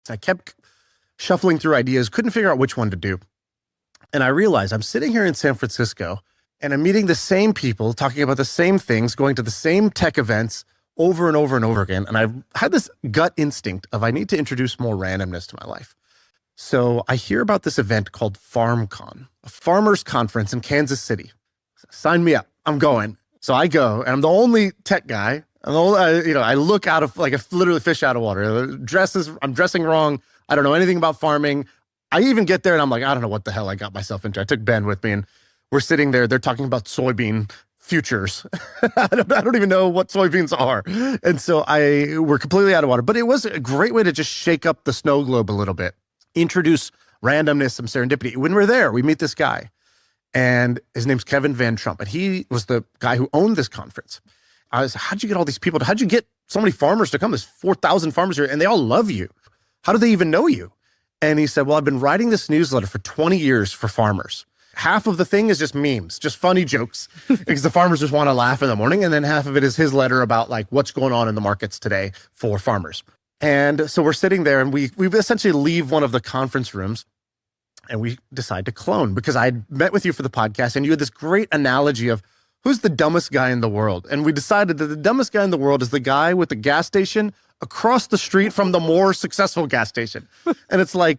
So I kept shuffling through ideas, couldn't figure out which one to do. And I realized I'm sitting here in San Francisco and I'm meeting the same people, talking about the same things, going to the same tech events over and over and over again. And I've had this gut instinct of I need to introduce more randomness to my life. So I hear about this event called FarmCon, a farmers conference in Kansas City. Sign me up. I'm going. So I go, and I'm the only tech guy. I'm the only, I look out of like a literally fish out of water. I'm dressing wrong. I don't know anything about farming. I even get there and I'm like, I don't know what the hell I got myself into. I took Ben with me and we're sitting there. They're talking about soybean futures. I don't even know what soybeans are. And so we're completely out of water. But it was a great way to just shake up the snow globe a little bit, introduce randomness, some serendipity. When we're there, we meet this guy. And his name's Kevin Van Trump. And he was the guy who owned this conference. I was, how'd you get all these people? How'd you get so many farmers to come? There's 4,000 farmers here, and they all love you. How do they even know you? And he said, well, I've been writing this newsletter for 20 years for farmers. Half of the thing is just memes, just funny jokes, because the farmers just want to laugh in the morning. And then half of it is his letter about like what's going on in the markets today for farmers. And so we're sitting there, and we essentially leave one of the conference rooms. And we decide to clone because I met with you for the podcast and you had this great analogy of who's the dumbest guy in the world. And we decided that the dumbest guy in the world is the guy with the gas station across the street from the more successful gas station. And it's like,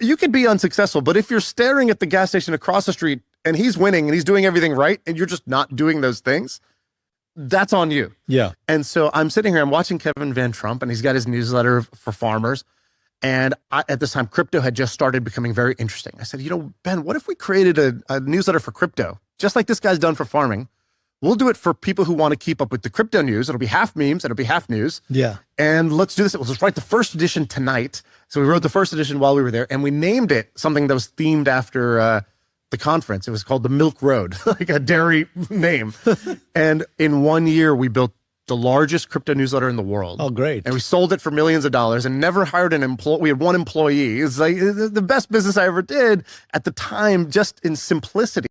you could be unsuccessful, but if you're staring at the gas station across the street and he's winning and he's doing everything right and you're just not doing those things, that's on you. Yeah. And so I'm sitting here, I'm watching Kevin Van Trump and he's got his newsletter for farmers. And at this time, crypto had just started becoming very interesting. I said, Ben, what if we created a newsletter for crypto, just like this guy's done for farming? We'll do it for people who want to keep up with the crypto news. It'll be half memes, it'll be half news. Yeah. And let's do this. We'll just write the first edition tonight. So we wrote the first edition while we were there, and we named it something that was themed after the conference. It was called the Milk Road, like a dairy name. And in 1 year, we built the largest crypto newsletter in the world. Oh, great. And we sold it for millions of dollars and never hired an employee. We had one employee. It's like the best business I ever did at the time, just in simplicity.